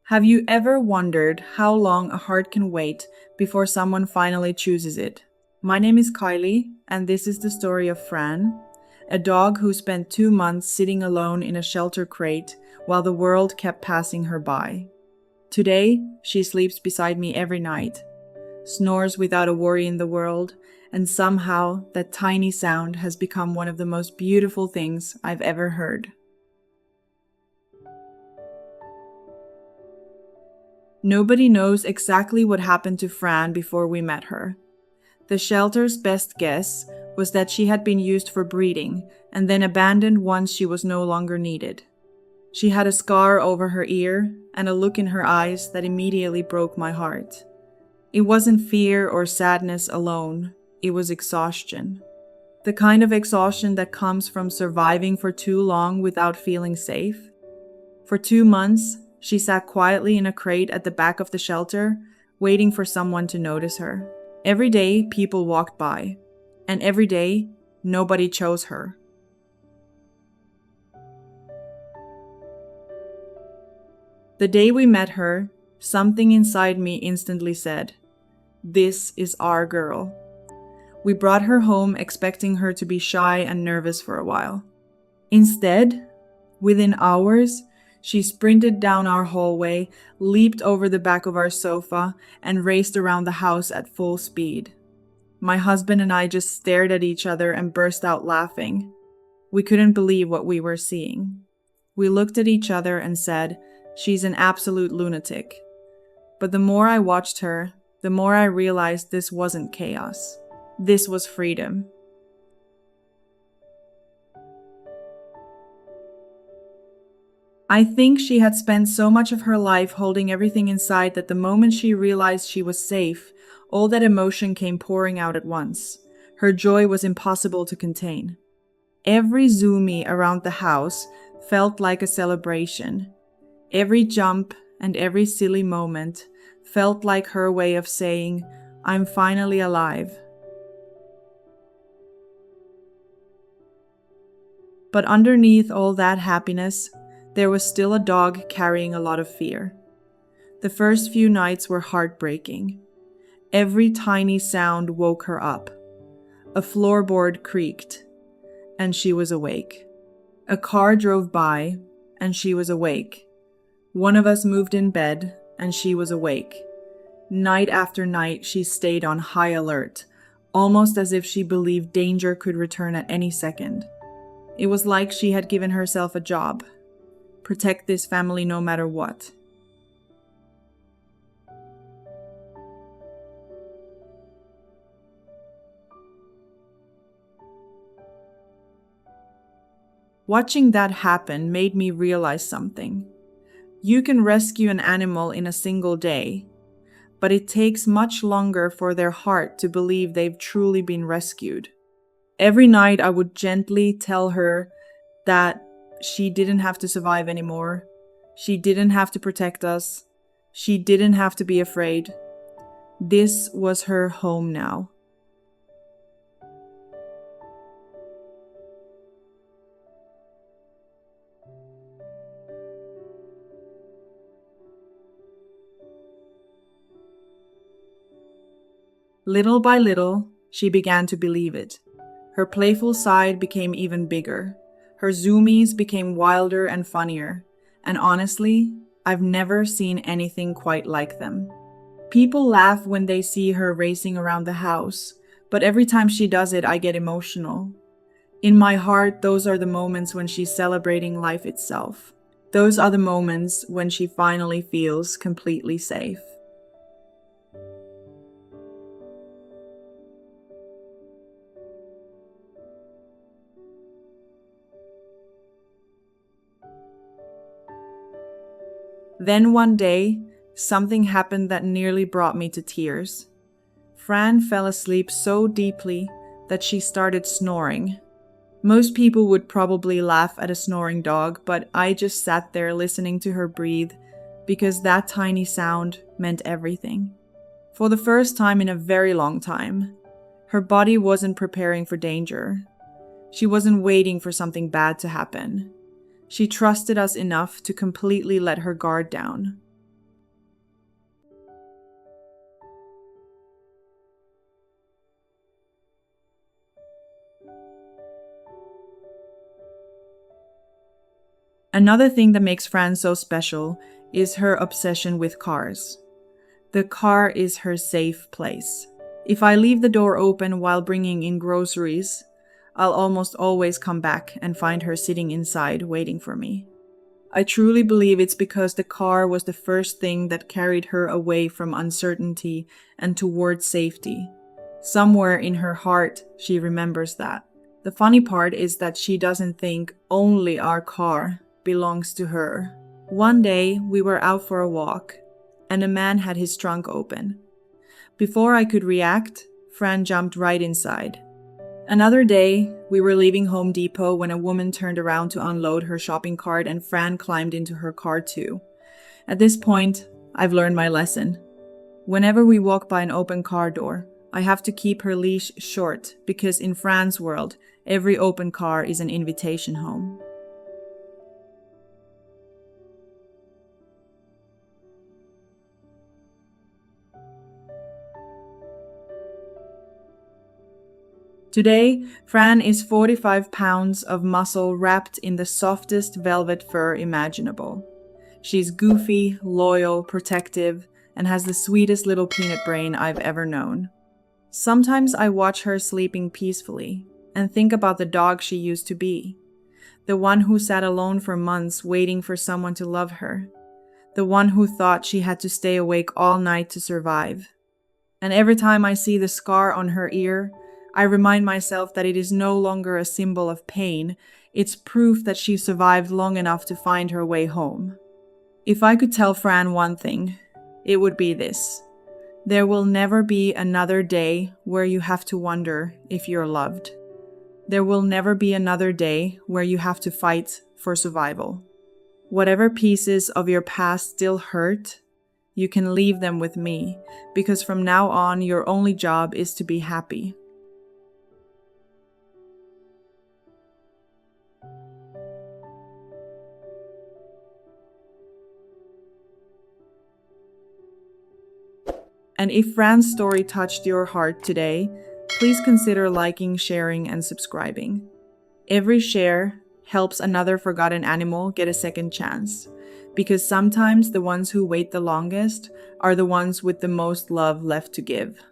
Have you ever wondered how long a heart can wait before someone finally chooses it? My name is Kylie, and this is the story of Fran, a dog who spent 2 months sitting alone in a shelter crate while the world kept passing her by. Today, she sleeps beside me every night, snores without a worry in the world, and somehow that tiny sound has become one of the most beautiful things I've ever heard. Nobody knows exactly what happened to Fran before we met her. The shelter's best guess was that she had been used for breeding and then abandoned once she was no longer needed. She had a scar over her ear and a look in her eyes that immediately broke my heart. It wasn't fear or sadness alone, it was exhaustion. The kind of exhaustion that comes from surviving for too long without feeling safe. For 2 months, she sat quietly in a crate at the back of the shelter, waiting for someone to notice her. Every day, people walked by, and every day, nobody chose her. The day we met her, something inside me instantly said, "This is our girl." We brought her home expecting her to be shy and nervous for a while. Instead, within hours, she sprinted down our hallway, leaped over the back of our sofa, and raced around the house at full speed. My husband and I just stared at each other and burst out laughing. We couldn't believe what we were seeing. We looked at each other and said, "She's an absolute lunatic." But the more I watched her, the more I realized this wasn't chaos. This was freedom. I think she had spent so much of her life holding everything inside that the moment she realized she was safe, all that emotion came pouring out at once. Her joy was impossible to contain. Every zoomie around the house felt like a celebration. Every jump and every silly moment felt like her way of saying, "I'm finally alive." But underneath all that happiness, there was still a dog carrying a lot of fear. The first few nights were heartbreaking. Every tiny sound woke her up. A floorboard creaked, and she was awake. A car drove by, and she was awake. One of us moved in bed, and she was awake. Night after night, she stayed on high alert, almost as if she believed danger could return at any second. It was like she had given herself a job. Protect this family no matter what. Watching that happen made me realize something. You can rescue an animal in a single day, but it takes much longer for their heart to believe they've truly been rescued. Every night I would gently tell her that she didn't have to survive anymore. She didn't have to protect us. She didn't have to be afraid. This was her home now. Little by little, she began to believe it. Her playful side became even bigger. Her zoomies became wilder and funnier. And honestly, I've never seen anything quite like them. People laugh when they see her racing around the house, but every time she does it, I get emotional. In my heart, those are the moments when she's celebrating life itself. Those are the moments when she finally feels completely safe. Then one day, something happened that nearly brought me to tears. Fran fell asleep so deeply that she started snoring. Most people would probably laugh at a snoring dog, but I just sat there listening to her breathe because that tiny sound meant everything. For the first time in a very long time, her body wasn't preparing for danger. She wasn't waiting for something bad to happen. She trusted us enough to completely let her guard down. Another thing that makes Fran so special is her obsession with cars. The car is her safe place. If I leave the door open while bringing in groceries, I'll almost always come back and find her sitting inside waiting for me. I truly believe it's because the car was the first thing that carried her away from uncertainty and towards safety. Somewhere in her heart, she remembers that. The funny part is that she doesn't think only our car belongs to her. One day, we were out for a walk, and a man had his trunk open. Before I could react, Fran jumped right inside. Another day, we were leaving Home Depot when a woman turned around to unload her shopping cart and Fran climbed into her car too. At this point, I've learned my lesson. Whenever we walk by an open car door, I have to keep her leash short because in Fran's world, every open car is an invitation home. Today, Fran is 45 pounds of muscle wrapped in the softest velvet fur imaginable. She's goofy, loyal, protective, and has the sweetest little peanut brain I've ever known. Sometimes I watch her sleeping peacefully and think about the dog she used to be. The one who sat alone for months waiting for someone to love her. The one who thought she had to stay awake all night to survive. And every time I see the scar on her ear, I remind myself that it is no longer a symbol of pain, it's proof that she survived long enough to find her way home. If I could tell Fran one thing, it would be this. There will never be another day where you have to wonder if you're loved. There will never be another day where you have to fight for survival. Whatever pieces of your past still hurt, you can leave them with me, because from now on your only job is to be happy. And if Fran's story touched your heart today, please consider liking, sharing, and subscribing. Every share helps another forgotten animal get a second chance, because sometimes the ones who wait the longest are the ones with the most love left to give.